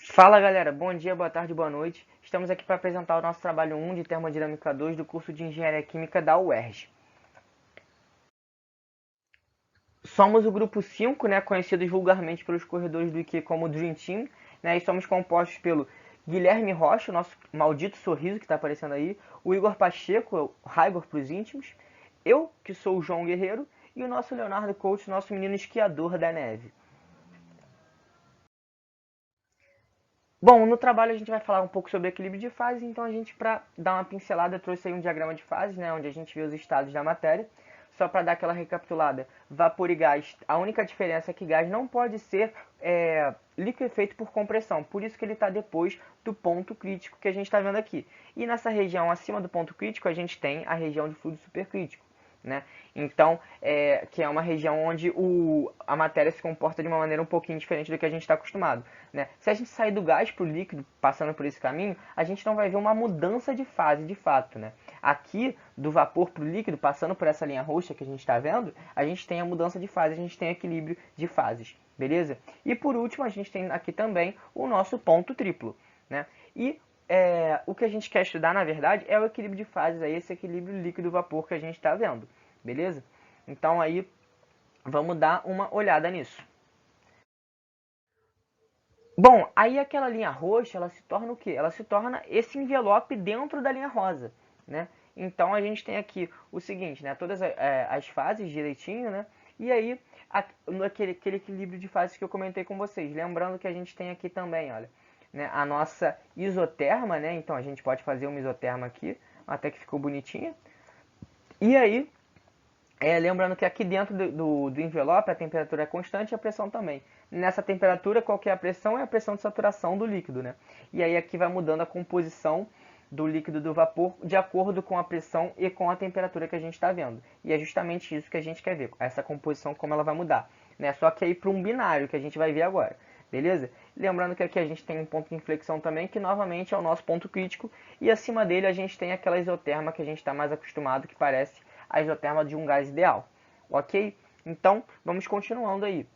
Fala galera, bom dia, boa tarde, boa noite. Estamos aqui para apresentar o nosso trabalho 1 de Termodinâmica 2 do curso de Engenharia Química da UERJ. Somos o grupo 5, né, conhecidos vulgarmente pelos corredores do IQ como Dream Team, né, e somos compostos pelo Guilherme Rocha, o nosso maldito sorriso que está aparecendo aí, o Igor Pacheco, o Raigor para os íntimos, eu, que sou o João Guerreiro, e o nosso Leonardo Couto, nosso menino esquiador da neve. Bom, no trabalho a gente vai falar um pouco sobre equilíbrio de fases, então a gente, para dar uma pincelada, trouxe aí um diagrama de fases, né, onde a gente vê os estados da matéria. Só para dar aquela recapitulada, vapor e gás, a única diferença é que gás não pode ser liquefeito por compressão, por isso que ele está depois do ponto crítico que a gente está vendo aqui. E nessa região acima do ponto crítico, a gente tem a região de fluido supercrítico. Né? Então, que é uma região onde a matéria se comporta de uma maneira um pouquinho diferente do que a gente está acostumado. Né? Se a gente sair do gás para o líquido, passando por esse caminho, a gente não vai ver uma mudança de fase de fato. Né? Aqui, do vapor para o líquido, passando por essa linha roxa que a gente está vendo, a gente tem a mudança de fase, a gente tem equilíbrio de fases. Beleza? E por último, a gente tem aqui também o nosso ponto triplo. Né? E o que a gente quer estudar, na verdade, é o equilíbrio de fases, aí, esse equilíbrio líquido-vapor que a gente está vendo, beleza? Então aí, vamos dar uma olhada nisso. Bom, aí aquela linha roxa, ela se torna o quê? Ela se torna esse envelope dentro da linha rosa, né? Então a gente tem aqui o seguinte, né? Todas as fases direitinho, né? E aí, aquele equilíbrio de fases que eu comentei com vocês. Lembrando que a gente tem aqui também, olha, né, a nossa isoterma, né? Então a gente pode fazer uma isoterma aqui, até que ficou bonitinha. E aí, lembrando que aqui dentro do envelope a temperatura é constante e a pressão também. Nessa temperatura, qual que é a pressão? É a pressão de saturação do líquido, né? E aí aqui vai mudando a composição do líquido do vapor de acordo com a pressão e com a temperatura que a gente está vendo. E é justamente isso que a gente quer ver, essa composição, como ela vai mudar. Né? Só que aí para um binário que a gente vai ver agora. Beleza? Lembrando que aqui a gente tem um ponto de inflexão também, que novamente é o nosso ponto crítico. E acima dele a gente tem aquela isoterma que a gente está mais acostumado, que parece a isoterma de um gás ideal. Ok? Então, vamos continuando aí.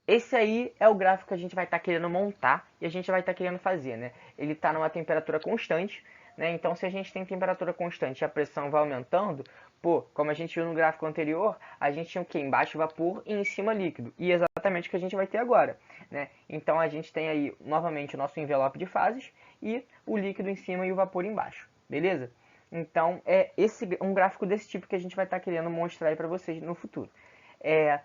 Esse aí é o gráfico que a gente vai estar querendo montar e a gente vai estar querendo fazer, né? Ele está numa temperatura constante, né? Então, se a gente tem temperatura constante e a pressão vai aumentando, pô, como a gente viu no gráfico anterior, a gente tinha o quê? Embaixo vapor e em cima líquido. E é exatamente o que a gente vai ter agora, né? Então, a gente tem aí, novamente, o nosso envelope de fases e o líquido em cima e o vapor embaixo, beleza? Então, é um gráfico desse tipo que a gente vai estar querendo mostrar aí para vocês no futuro. É,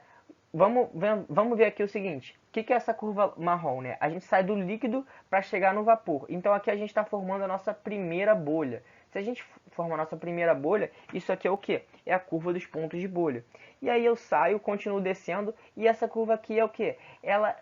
vamos ver aqui o seguinte. O que é essa curva marrom, né? A gente sai do líquido para chegar no vapor. Então aqui a gente está formando a nossa primeira bolha. Se a gente forma a nossa primeira bolha, isso aqui é o que? É a curva dos pontos de bolha. E aí eu saio, continuo descendo, e essa curva aqui é o que? Ela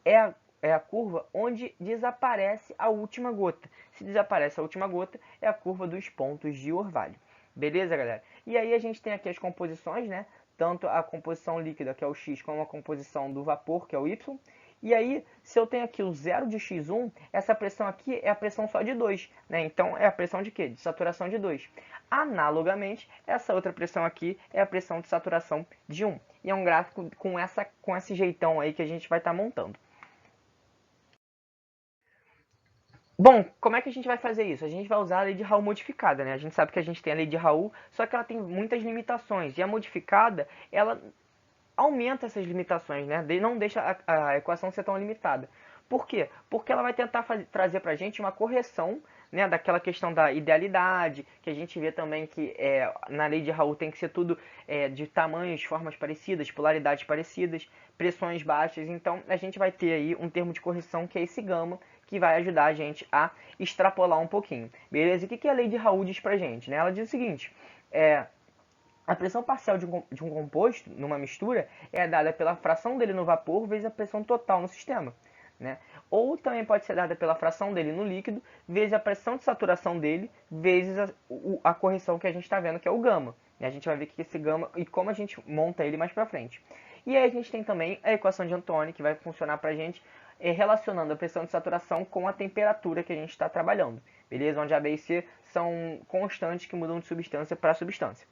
é a curva onde desaparece a última gota. Se desaparece a última gota, é a curva dos pontos de orvalho. Beleza, galera? E aí a gente tem aqui as composições, né? Tanto a composição líquida, que é o X, como a composição do vapor, que é o Y. E aí, se eu tenho aqui o zero de X1, essa pressão aqui é a pressão só de 2, né? Então, é a pressão de quê? De saturação de 2. Analogamente, essa outra pressão aqui é a pressão de saturação de 1. E é um gráfico com esse jeitão aí que a gente vai estar montando. Bom, como é que a gente vai fazer isso? A gente vai usar a lei de Raul modificada, né? A gente sabe que a gente tem a lei de Raul, só que ela tem muitas limitações. E a modificada, ela aumenta essas limitações, né? Não deixa a equação ser tão limitada. Por quê? Porque ela vai tentar trazer para a gente uma correção, né, daquela questão da idealidade, que a gente vê também que na lei de Raul tem que ser tudo de tamanhos, formas parecidas, polaridades parecidas, pressões baixas. Então a gente vai ter aí um termo de correção que é esse gama, que vai ajudar a gente a extrapolar um pouquinho. Beleza? E o que a lei de Raul diz pra gente? Né? Ela diz o seguinte, a pressão parcial de um composto, numa mistura, é dada pela fração dele no vapor vezes a pressão total no sistema. Né? Ou também pode ser dada pela fração dele no líquido vezes a pressão de saturação dele vezes a correção que a gente está vendo, que é o gama. E a gente vai ver que esse gama e como a gente monta ele mais para frente. E aí a gente tem também a equação de Antoni, que vai funcionar para a gente relacionando a pressão de saturação com a temperatura que a gente está trabalhando. Beleza? Onde A, B e C são constantes que mudam de substância para substância.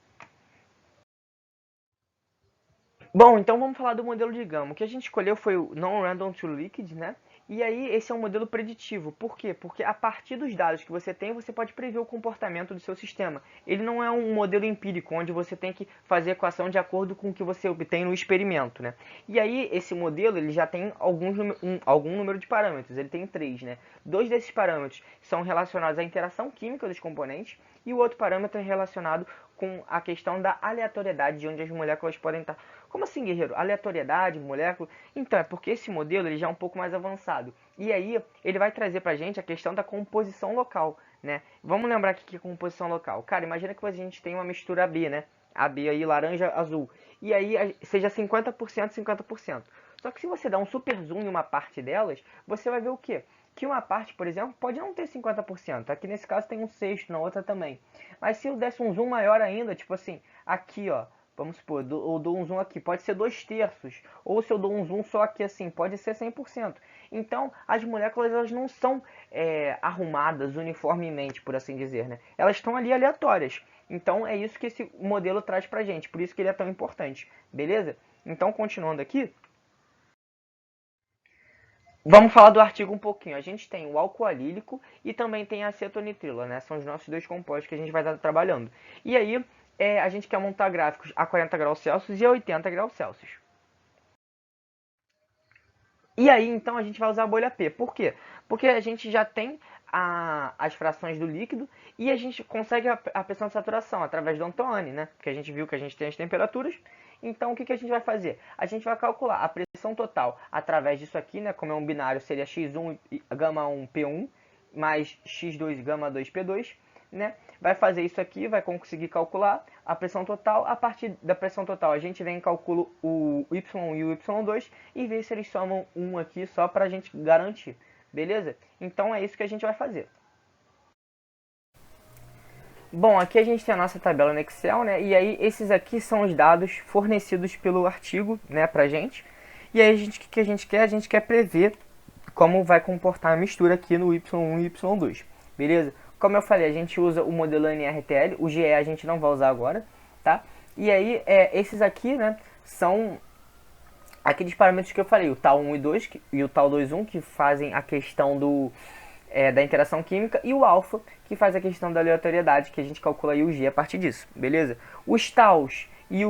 Bom, então vamos falar do modelo de gama. O que a gente escolheu foi o Non-Random to Liquid, né? E aí esse é um modelo preditivo. Por quê? Porque a partir dos dados que você tem, você pode prever o comportamento do seu sistema. Ele não é um modelo empírico, onde você tem que fazer a equação de acordo com o que você obtém no experimento, né? E aí esse modelo ele já tem algum número de parâmetros. Ele tem 3, né? 2 desses parâmetros são relacionados à interação química dos componentes e o outro parâmetro é relacionado com a questão da aleatoriedade de onde as moléculas podem estar. Como assim, guerreiro? Aleatoriedade, molécula? Então, é porque esse modelo ele já é um pouco mais avançado. E aí, ele vai trazer pra gente a questão da composição local, né? Vamos lembrar aqui que é composição local. Cara, imagina que a gente tem uma mistura AB, né? AB aí, laranja, azul. E aí, seja 50%, 50%. Só que se você dá um super zoom em uma parte delas, você vai ver o quê? Que uma parte, por exemplo, pode não ter 50%. Aqui nesse caso tem um sexto, na outra também. Mas se eu desse um zoom maior ainda, tipo assim, aqui ó, vamos supor, eu dou um zoom aqui, pode ser 2/3. Ou se eu dou um zoom só aqui assim, pode ser 100%. Então, as moléculas elas não são arrumadas uniformemente, por assim dizer, né? Elas estão ali aleatórias. Então, é isso que esse modelo traz pra gente. Por isso que ele é tão importante. Beleza? Então, continuando aqui. Vamos falar do artigo um pouquinho. A gente tem o álcool alílico e também tem a acetonitrila, né? São os nossos dois compostos que a gente vai estar trabalhando. E aí, a gente quer montar gráficos a 40 graus Celsius e a 80 graus Celsius. E aí, então, a gente vai usar a bolha P. Por quê? Porque a gente já tem as frações do líquido e a gente consegue a pressão de saturação através do Antoine, né? Porque a gente viu que a gente tem as temperaturas. Então, o que a gente vai fazer? A gente vai calcular a pressão total através disso aqui, né? Como é um binário, seria x1 gama 1 P1 mais x2 gama 2 P2, né? Vai fazer isso aqui, vai conseguir calcular a pressão total. A partir da pressão total, a gente vem e calcula o Y1 e o Y2 e vê se eles somam 1 aqui só para a gente garantir. Beleza? Então é isso que a gente vai fazer. Bom, aqui a gente tem a nossa tabela no Excel, né? E aí esses aqui são os dados fornecidos pelo artigo, né, pra gente. E aí o que a gente quer? A gente quer prever como vai comportar a mistura aqui no Y1 e Y2. Beleza? Como eu falei, a gente usa o modelo NRTL, o GE a gente não vai usar agora, tá? E aí esses aqui, né, são aqueles parâmetros que eu falei, o tal 1 e 2 e o tal 2, 1, que fazem a questão da interação química, e o alfa, que faz a questão da aleatoriedade, que a gente calcula aí o G a partir disso, beleza? Os taus e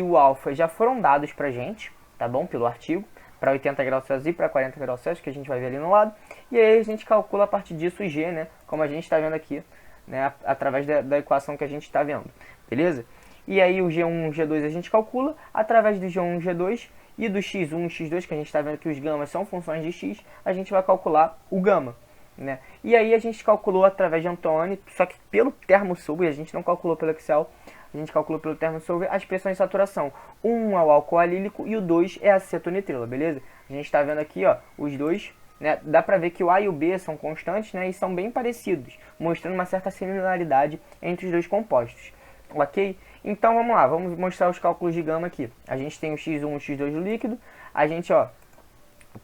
o alfa já foram dados pra gente, tá bom? Pelo artigo, para 80 graus Celsius e para 40 graus Celsius, que a gente vai ver ali no lado, e aí a gente calcula a partir disso o G, né? Como a gente está vendo aqui, né? Através da equação que a gente está vendo, beleza? E aí o G1 e G2 a gente calcula através do G1 e G2 e do X1 e X2, que a gente está vendo que os gamas são funções de X, a gente vai calcular o gama, né? E aí a gente calculou através de Antoine, só que pelo termosolver, a gente não calculou pelo Excel, a gente calculou pelo termosolver as pressões de saturação. Um é o álcool alílico e o 2 é a acetonitrila, beleza? A gente está vendo aqui, ó, os dois, né? Dá pra ver que o A e o B são constantes, né? E são bem parecidos, mostrando uma certa similaridade entre os dois compostos, ok? Então vamos lá, vamos mostrar os cálculos de gama aqui. A gente tem o X1 e o X2 do líquido, a gente, ó,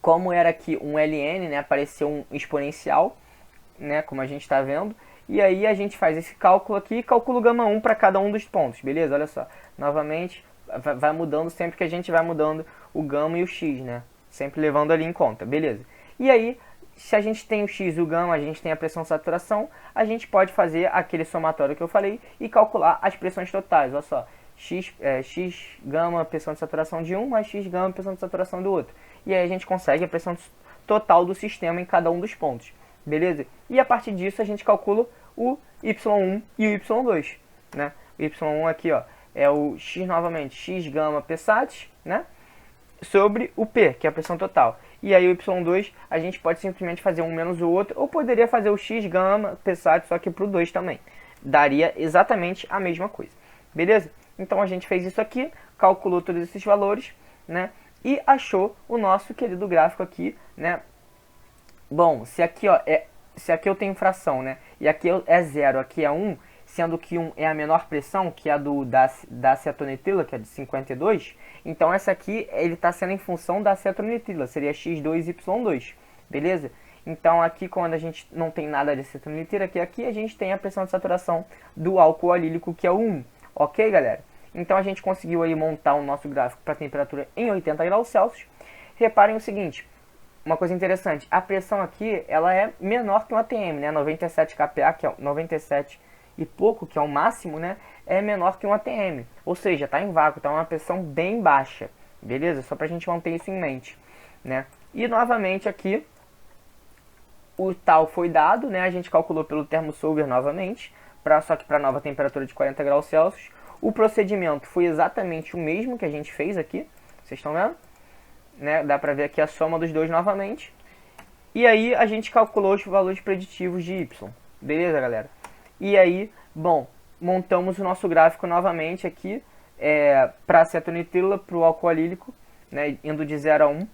como era aqui um ln, né, apareceu um exponencial, né, como a gente está vendo, e aí a gente faz esse cálculo aqui e calcula o gama 1 para cada um dos pontos, beleza? Olha só, novamente vai mudando sempre que a gente vai mudando o gama e o x, né, sempre levando ali em conta, beleza? E aí, se a gente tem o x e o gama, a gente tem a pressão de saturação, a gente pode fazer aquele somatório que eu falei e calcular as pressões totais, olha só. X gama pressão de saturação de um mais X gama pressão de saturação do outro. E aí a gente consegue a pressão total do sistema em cada um dos pontos. Beleza? E a partir disso a gente calcula o Y1 e o Y2. Né? O Y1 aqui ó, é o X novamente, X gama Psat, né? Sobre o P, que é a pressão total. E aí o Y2 a gente pode simplesmente fazer um menos o outro, ou poderia fazer o X gama Psat, só que para o 2 também. Daria exatamente a mesma coisa. Beleza? Então a gente fez isso aqui, calculou todos esses valores, né? E achou o nosso querido gráfico aqui, né? Bom, se aqui eu tenho fração, né? E aqui é 0, aqui é 1, sendo que 1 é a menor pressão, que é a da acetonitrila, que é de 52. Então essa aqui, ele está sendo em função da acetonitrila, seria X2, Y2, beleza? Então aqui quando a gente não tem nada de acetonitrila, aqui a gente tem a pressão de saturação do álcool alílico, que é o 1. Ok, galera? Então a gente conseguiu aí montar o nosso gráfico para temperatura em 80 graus Celsius. Reparem o seguinte, uma coisa interessante, a pressão aqui ela é menor que um ATM, né? 97 kPa, que é 97 e pouco, que é o máximo, né? É menor que um ATM, ou seja, está em vácuo, está uma pressão bem baixa, beleza? Só para a gente manter isso em mente, né? E novamente aqui o tal foi dado, né? A gente calculou pelo ThermoSolver novamente, só que para nova temperatura de 40 graus Celsius. O procedimento foi exatamente o mesmo que a gente fez aqui, vocês estão vendo? Né? Dá para ver aqui a soma dos dois novamente. E aí a gente calculou os valores preditivos de Y, beleza, galera? E aí, bom, montamos o nosso gráfico novamente aqui para a acetonitrila, para o álcool alílico, né? Indo de 0 a 1.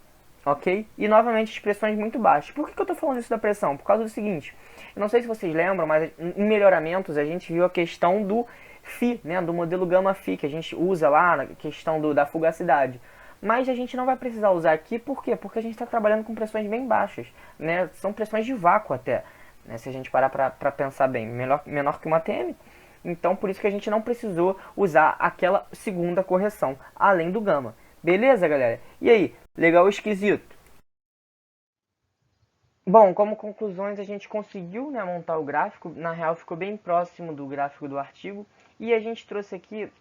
Ok? E novamente expressões muito baixas. Por que eu estou falando isso da pressão? Por causa do seguinte, eu não sei se vocês lembram, mas em melhoramentos a gente viu a questão do Φ, né, do modelo gama Φ, que a gente usa lá na questão da fugacidade. Mas a gente não vai precisar usar aqui, por quê? Porque a gente está trabalhando com pressões bem baixas, né? São pressões de vácuo até, né? Se a gente parar para pensar bem, menor que uma ATM. Então por isso que a gente não precisou usar aquela segunda correção, além do gama. Beleza, galera? E aí, legal ou esquisito? Bom, como conclusões, a gente conseguiu, né, montar o gráfico. Na real, ficou bem próximo do gráfico do artigo. E a gente trouxe aqui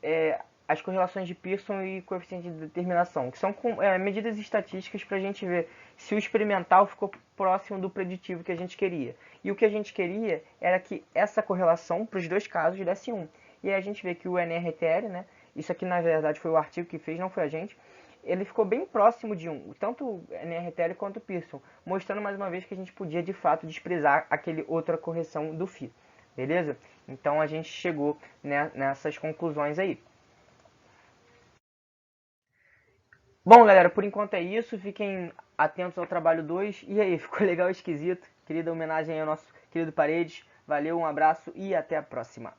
as correlações de Pearson e coeficiente de determinação, que são medidas estatísticas para a gente ver se o experimental ficou próximo do preditivo que a gente queria. E o que a gente queria era que essa correlação, para os dois casos, desse 1. E aí a gente vê que o NRTL, né, isso aqui na verdade foi o artigo que fez, não foi a gente, ele ficou bem próximo de 1, tanto o NRTL quanto o Pearson, mostrando mais uma vez que a gente podia de fato desprezar aquele outra correção do Φ, beleza? Então a gente chegou, né, nessas conclusões aí. Bom, galera, por enquanto é isso, fiquem atentos ao trabalho 2, e aí, ficou legal ou esquisito? Querida homenagem ao nosso querido Paredes, valeu, um abraço e até a próxima.